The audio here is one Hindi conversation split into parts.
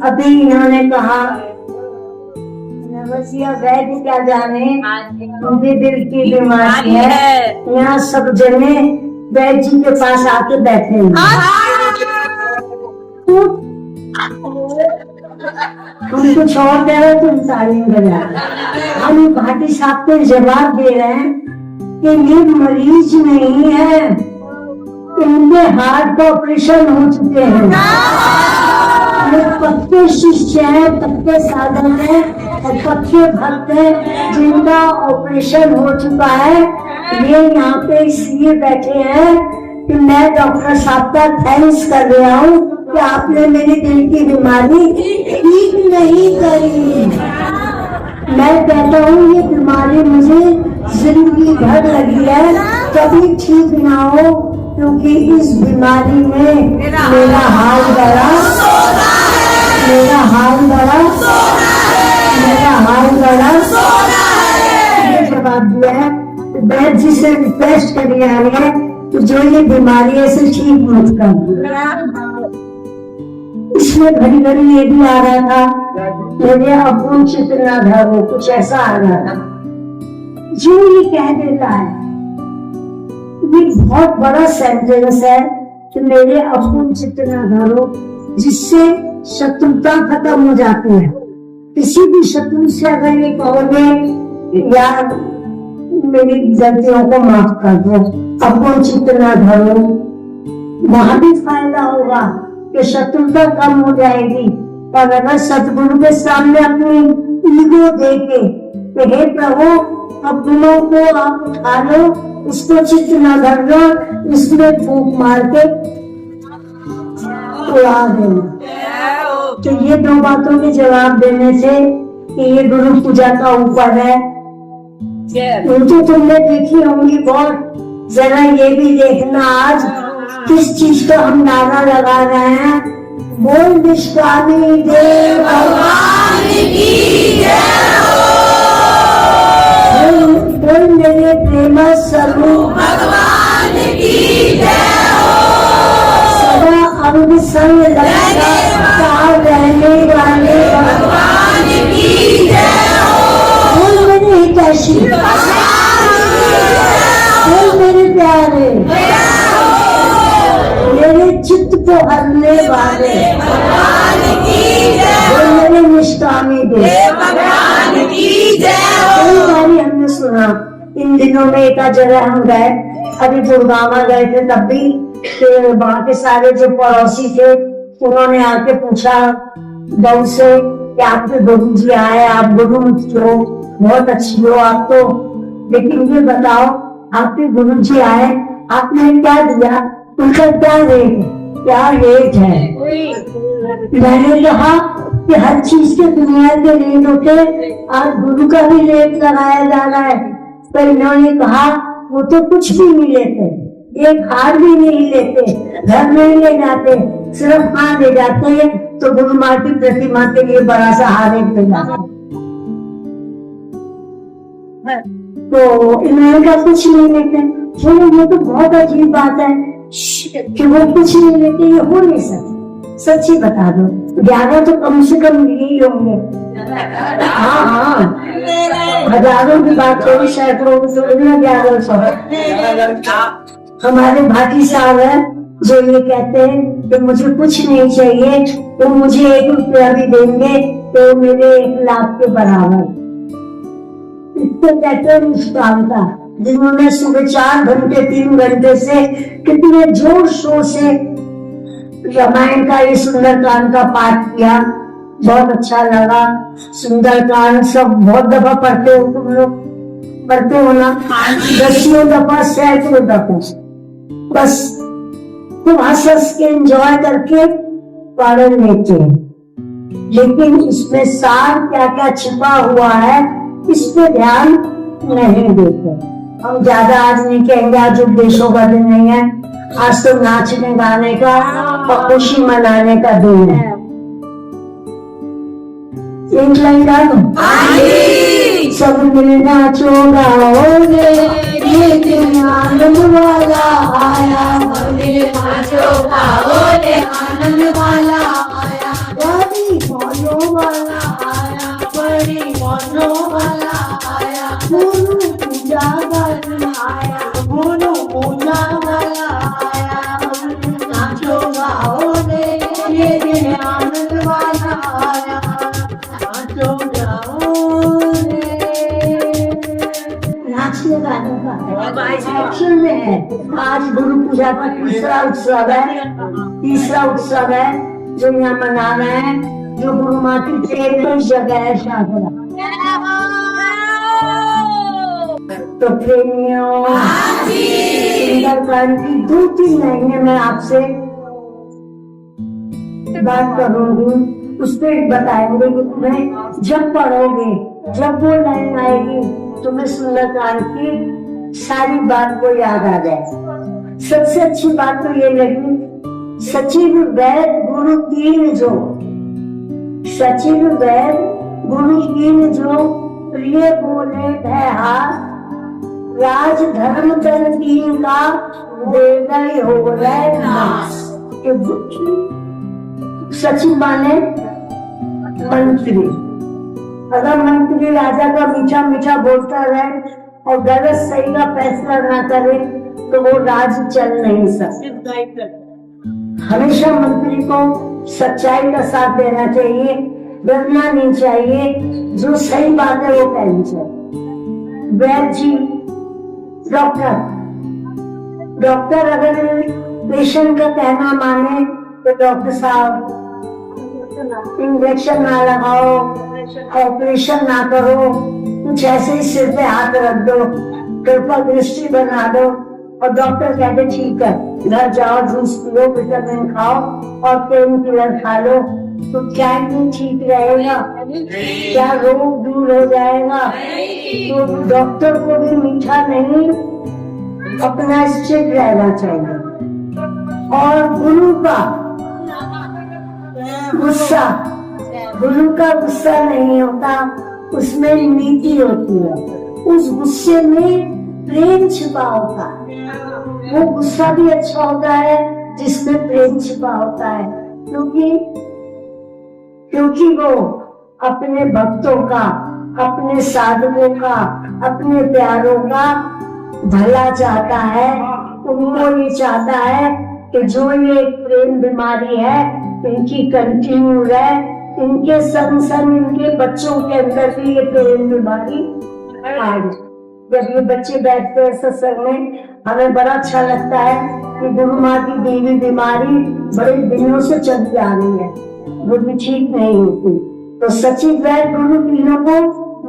अभी इन्होंने कहा नवसिया वैद्य क्या जाने उनके दिल की बीमारी है। यहाँ सब जने वैद्य जी के पास आके बैठे हैं। तुम कुछ और कह रहे हो, तुम ताली बजा। हम भाटी साहब को जवाब दे रहे हैं कि ये मरीज नहीं है, इनके हार्ट का ऑपरेशन हो चुके हैं। ये पक्के शिष्य हैं, पक्के साधन हैं और पक्के भक्त हैं जिनका ऑपरेशन हो चुका है। ये यहाँ पे इसलिए बैठे हैं कि मैं डॉक्टर साहब का थैंक्स कर रहा हूँ कि आपने मेरी दिल की बीमारी ठीक नहीं करी। मैं कहता हूँ ये बीमारी मुझे जिंदगी भर लगी है, कभी ठीक ना हो, क्योंकि इस बीमारी में मेरा हाल बड़ा, मेरा हाल बड़ा, मेरा हाल बड़ा। ये जवाब दिया है तो वैद्य जी से रिक्वेस्ट करी आ रही है कि जो ये बीमारी है इसे ठीक मत कर। इसमें घड़ी घड़ी ये भी आ रहा था मेरे अपूर्ण चित्र धरो, कुछ ऐसा आ रहा था जो ये कह देता है। ये बहुत बड़ा सेंटेंस है कि मेरे अपूर्ण चित्र धरो, जिससे शत्रुता खत्म हो जाती है। किसी भी शत्रु से अगर ये कहोगे यार मेरी गलतियों को माफ कर दो, अपूर्ण चित्र धरो, वहां भी फायदा होगा कि शत्रुता कम हो जाएगी। और अगर सतगुरु के सामने अपनी ईगो देके कि हे प्रभु अपनों को आप उठा लो, उसको चित्त न धरना, इसमें फूंक मार के उड़ा देना। तो ये दो बातों के जवाब देने से कि ये गुरु पूजा का ऊपर है। तो तुमने देखी होंगी बहुत, जरा ये भी देखना आज किस चीज का हम नारा लगा रहे हैं। बोल निष्कामी देव भगवान की जय हो, बोल मेरे प्रेम स्वरूप भगवान की जय हो, सदा अंग संग लगातार रहने वाले भगवान की जय हो। बोल मेरे हितैषी, बोल मेरे प्यारे, मेरे चित्त को हरने वाले भगवान की जय, बोल मेरे निष्कामी देव भगवान की जय हो। कई बारी हमने सुना, इन दिनों में एक जगह हम गए, अभी गुड़गांव गए थे, तब भी वहाँ के सारे जो पड़ोसी थे उन्होंने आके पूछा गौ से कि आपके गुरु जी आए, आप गुरु हो, बहुत अच्छी हो आप तो, लेकिन ये बताओ आपके गुरु जी आए, आपने क्या दिया, उनका क्या रेट, क्या रेट है। मैंने कहा कि हर चीज के दुनिया के रेट होते, आज गुरु का भी रेट लगाया जा रहा है। तो इन्होंने कहा वो तो कुछ भी नहीं लेते, एक हार भी नहीं लेते, घर में ही ले जाते, सिर्फ हार ले जाते हैं तो गुरु माँ की प्रतिमा के लिए बड़ा सा हार एक ले जाते। तो इन्होंने कहा कुछ नहीं लेते। ये तो बहुत अजीब बात है कि वो कुछ नहीं लेते, ये हो नहीं सकता। सच्ची बता दो, 11 तो कम से कम यही होंगे। हाँ, हजारों की बात करो, सैकड़ों की, 1100। हमारे भाटी साहब है जो ये कहते हैं कि मुझे कुछ नहीं चाहिए, तो मुझे 1 रुपया भी देंगे तो मेरे 1 लाख के बराबर। इसको कहते हैं निष्कामता, जिन्होंने सुबह 4 घंटे 3 घंटे से कितने जोर शोर से रामायण का ये सुंदरकांड का पाठ किया, बहुत अच्छा लगा। सुंदरकांड सब बहुत दफा पढ़ते हो तुम लोग, पढ़ते हो ना, 10 दफा 100 दफा, बस तुम हंस के एंजॉय करके पढ़ लेते हो, लेकिन इसमें सार क्या क्या छिपा हुआ है इस पे ध्यान नहीं देते। हम ज्यादा आज नहीं कहेंगे, आज उपदेशों का दिन नहीं है, आज तो नाचने गाने का और खुशी मनाने का दिन है। एक लाइन गा दो, सब मिल नाचो गाओगे, ये दिन आनंद वाला आया, नाचो गाओगे आनंद वाला आया। एक्शन में है। आज गुरु पूजा का तीसरा उत्सव है जो यहाँ मना रहे हैं, जो गुरु माँ की 13वीं जगह है शाहपुरा। तो प्रेमियों, सुंदरकांड की 2-3 महीने में आपसे बात करूंगी, उस पर बताएंगे कि तुम्हें जब पढ़ोगे, जब वो लाइन आएगी, तुम्हें सुंदरकांड की सारी बात को याद आ जाए। सबसे अच्छी बात तो ये लगी, सचिव वैद गुरु कीन जो, सचिव वैद गुरु कीन जो, प्रिय बोले है हाथ, राज धर्म तन तीन का देवई हो रहे नाश। सचिव माने मंत्री। अगर मंत्री राजा का मीठा मीठा बोलता रहे और गलत सही का फैसला ना करे तो वो राज चल नहीं सकता। हमेशा मंत्री को सच्चाई का साथ देना चाहिए, डरना नहीं चाहिए, जो सही बात है वो कहनी चाहिए। वैद्य जी, डॉक्टर अगर पेशेंट का कहना माने तो डॉक्टर साहब इंजेक्शन ना लगाओ, ऑपरेशन ना करो, कुछ ऐसे ही सिर पे हाथ रख दो, कृपा दृष्टि बना दो, और डॉक्टर कहते ठीक है, घर जाओ, जूस पियो, विटामिन खाओ और पेन किलर खा लो, तो क्या ही ठीक रहेगा? क्या रोग दूर हो जाएगा? तो डॉक्टर को भी मीठा नहीं, अपना स्ट्रिक्ट रहना चाहिए। और गुरु का गुस्सा नहीं होता, उसमें नीति होती है। उस गुस्से में प्रेम छिपा होता है। वो गुस्सा भी अच्छा होता है जिसमें प्रेम छिपा होता है, क्योंकि वो अपने भक्तों का, अपने साधकों का, अपने प्यारों का भला चाहता है। उनको ये चाहता है कि जो ये प्रेम बीमारी है इनकी कंटिन्यू रहे, इनके संग संग इनके बच्चों के अंदर भी ये प्रेम बीमारी आए। जब ये बच्चे बैठते हैं सत्संग में, हमें बड़ा अच्छा लगता है कि गुरु माँ की देवी बीमारी बड़े दिनों से चलती आ रही है, वो भी ठीक नहीं होती। तो सचिव वैद गुरु तीनों को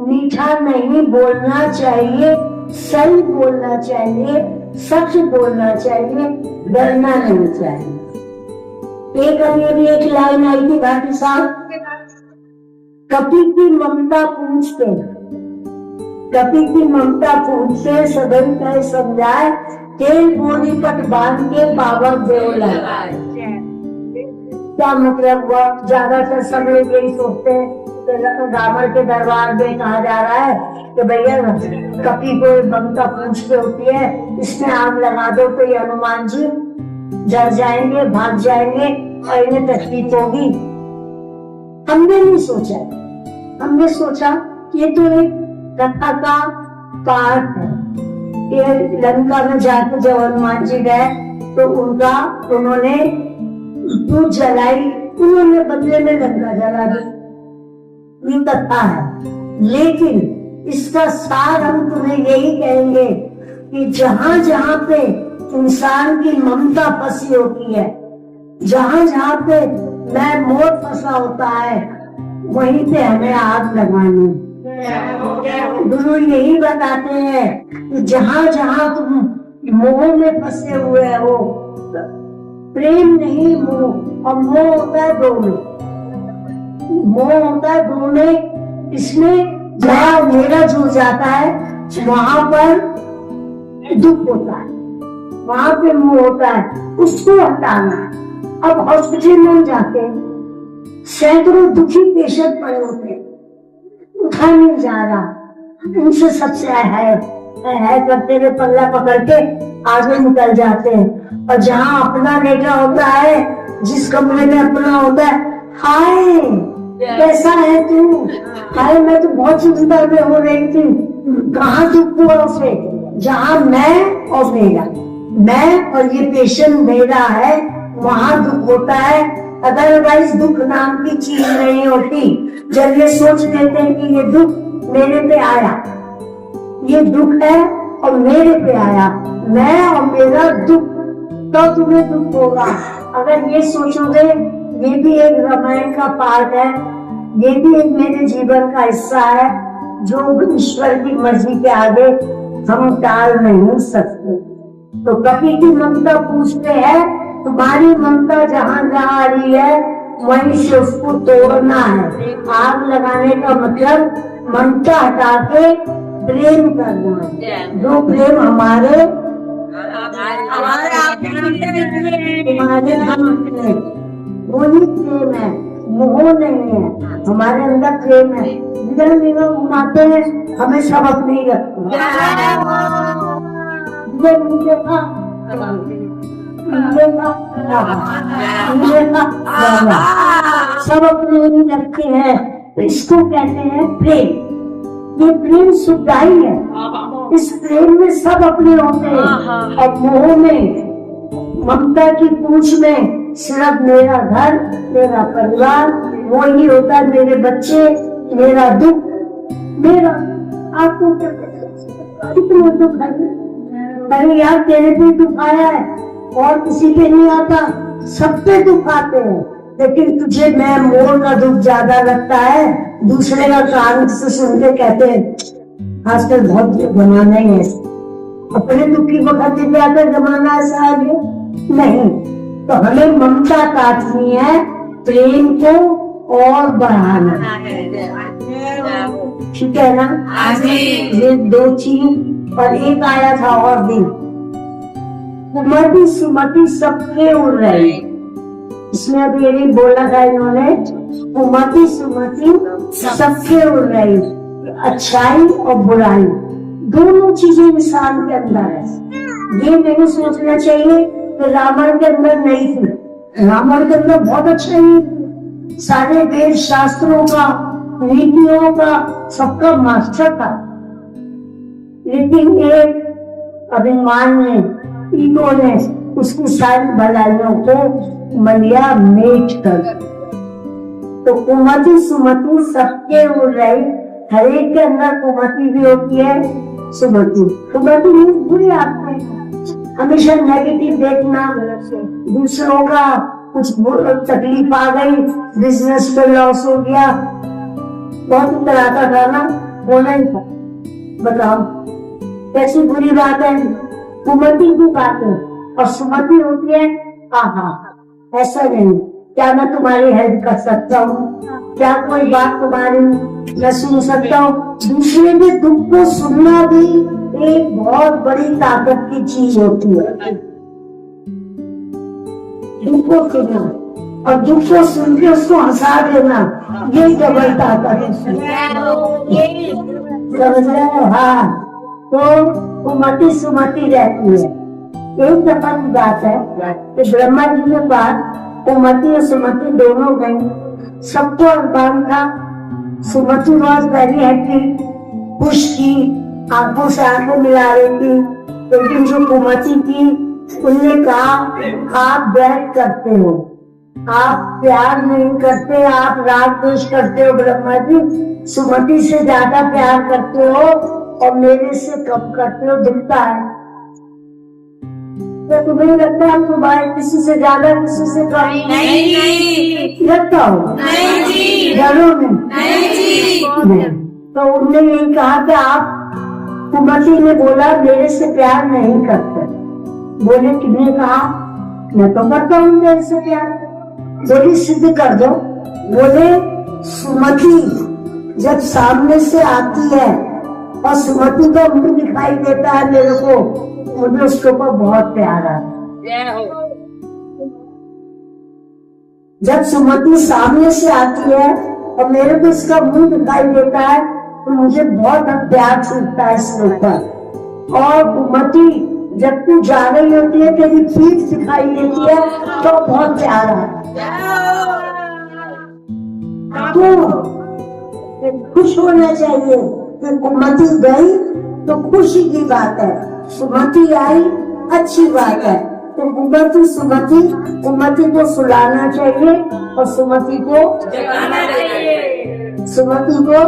मीठा नहीं बोलना चाहिए, सही बोलना चाहिए, सच बोलना चाहिए, डरना नहीं चाहिए। एक अभी एक लाइन आई थी भाटी साहब, कपि की ममता पूछते सदन कहे समझाए, तेल बोली पट बांध के बाबा देव लगाए। क्या मतलब हुआ? ज्यादातर सब लोग यही सोचते हैं, रावण के दरबार में कहा जा रहा है कि भैया कपि को ममता पूछते होती है, इसमें आग लगा दो तो ये हनुमान जी जल जाएंगे, भाग जाएंगे और इन्हें तकलीफ होगी। हमने नहीं सोचा, हमने सोचा ये तो एक कथा का पार्ट है। ये लंका में जाकर जब हनुमान जी गए तो उन्होंने दूध जलाई, उन्होंने बदले में लंका जला दी, ये कथा है। लेकिन इसका सार हम तुम्हें यही कहेंगे कि जहां जहां पे इंसान की ममता फंसी होती है, जहां जहां पे मैं मोह फंसा होता है, वहीं पे हमें आग लगानी। गुरु यही बताते हैं कि जहां जहां तुम मोह में फंसे हुए हो, प्रेम नहीं मोह, और मोह होता है दो में, मोह होता है दो में। इसमें जहाँ मेरा जुड़ जाता है वहां पर दुख होता है, वहां पे मोह होता है, उसको हटाना है। अब हॉस्पिटल में जाके सैकड़ों दुखी पेशेंट पड़े होते, उठा नहीं जा रहा, उनसे सबसे है करते हुए पल्ला पकड़ के आगे निकल जाते हैं। और जहाँ अपना बेटा होता है, जिस कमरे में अपना होता है, हाय कैसा है तू, हाय मैं तो बहुत चिंता में हो रही थी, कहाँ दुख हुआ उसे? जहाँ मैं और मेरा, मैं और ये पेशेंट मेरा है, वहां दुख होता है। अदरवाइज दुख नाम की चीज नहीं होती। जब ये सोच लेते हैं कि ये दुख मेरे पे आया, ये दुख है और मेरे पे आया, मैं और मेरा दुख, तो तुम्हें दुख होगा। अगर ये सोचोगे ये भी एक रामायण का पार्ट है, ये भी एक मेरे जीवन का हिस्सा है जो ईश्वर की मर्जी के आगे हम टाल नहीं सकते। तो कपि की ममता पूछते हैं, तुम्हारी ममता जहाँ जहाँ आ रही है वहीं से उसको तोड़ना है। आग लगाने का मतलब ममता हटा के प्रेम करना है। जो प्रेम हमारे वही प्रेम है, मोह नहीं है। हमारे अंदर प्रेम है। जिधर भी लोग घुमाते हैं हमें सब अपने ही रखते सब अपने ही रखते हैं। इसको कहते हैं प्रेम। ये प्रेम सुखदाई है। इस प्रेम में सब अपने होते हैं और मोह में, ममता की पूंछ में सिर्फ मेरा घर, मेरा परिवार, वो ही होता है, मेरे बच्चे, मेरा दुख, मेरा। आपको कितना दुख है? अरे यार तेरे पे दुख आया है और किसी पे नहीं आता, सब पे दुख आते हैं, लेकिन तुझे मैं मोर का दुख ज्यादा लगता है। दूसरे का कान से सुन के कहते हैं आजकल बहुत जमाना ही है, अपने दुख की वक्त जाकर जमाना ऐसा आ गया नहीं। तो हमें ममता काटनी है, प्रेम को और बढ़ाना है, ठीक है ना? ये दो चीज। और एक आया था और दिन, कुमति सुमति सबके उड़ रही। इसमें अभी ये बोला था इन्होंने, कुमति सुमति सबके उड़ रही। अच्छाई और बुराई दोनों चीजें इंसान के अंदर है। ये नहीं सोचना चाहिए कि रावण के अंदर नहीं थी। रावण के अंदर बहुत अच्छाई थी, सारे वेद शास्त्रों का, नीतियों का, सबका मास्टर था। लेकिन एक अभिमान ने, ईगो ने उसकी सारी भलाइयों को मलिया मेट कर। तो कुमति सुमति सबके उड़ रही। हर एक के अंदर कुमति भी होती है, सुमति। कुमति बुरी आदतें, हमेशा नेगेटिव देखना, दूसरों का कुछ तकलीफ आ गई, बिजनेस पे लॉस हो गया, बहुत डराता था ना, होना ही था। बताओ कैसी बुरी बात है। कुमति की बात है। और सुमति होती है, आहा ऐसा नहीं, क्या मैं तुम्हारी हेल्प कर सकता हूँ, क्या कोई बात तुम्हारी मैं सुन सकता हूँ। दूसरे के दुख को सुनना भी एक बहुत बड़ी ताकत की चीज होती है। दुख को सुनना और दुख को सुन के उसको हंसा देना, ये डबल ताकत है। समझ रहे हो? हाँ, तो कुमति सुमति रहती है। एक दफा की बात है कि ब्रह्मा जी के पास कुमति और सुमति दोनों गई। सबको अरमान था। सुमति वॉज वेरी हैप्पी, खुश थी, आंखों से आंखें मिला रही थी। लेकिन जो कुमति थी उन्होंने कहा आप बैठ करते हो, आप प्यार नहीं करते, आप राग द्वेष करते हो। ब्रह्मा जी सुमति से ज्यादा प्यार करते हो और मेरे से कम करते हो, दिखता है। तो तुम्हें लगता है तुम्हारे किसी से ज्यादा किसी से कम नहीं लगता हो? घरों में नहीं। तो उन्होंने यही कहा कि आप, कुमति ने बोला मेरे से प्यार नहीं करते। बोले किसने कहा? मैं तो करता हूँ मेरे से प्यार। बोली सिद्ध कर दो। बोले सुमति जब सामने से आती है और सुमति का मुंह दिखाई देता है मेरे को, मुझे उसके ऊपर बहुत प्यार आता है। जब सुमति सामने से आती है और मेरे को इसका मुंह दिखाई देता है तो मुझे बहुत प्यार छूटता है इसके ऊपर। और कुमति जब तू जा रही होती है, तेरी पीठ दिखाई देती है तो बहुत प्यार आता है। तो खुश होना चाहिए कि कुमति गई तो खुशी की बात है, सुमति आई अच्छी बात है। तो कुमति सुमति, कुमति को सुलाना चाहिए और सुमति को जगाना चाहिए, सुमति को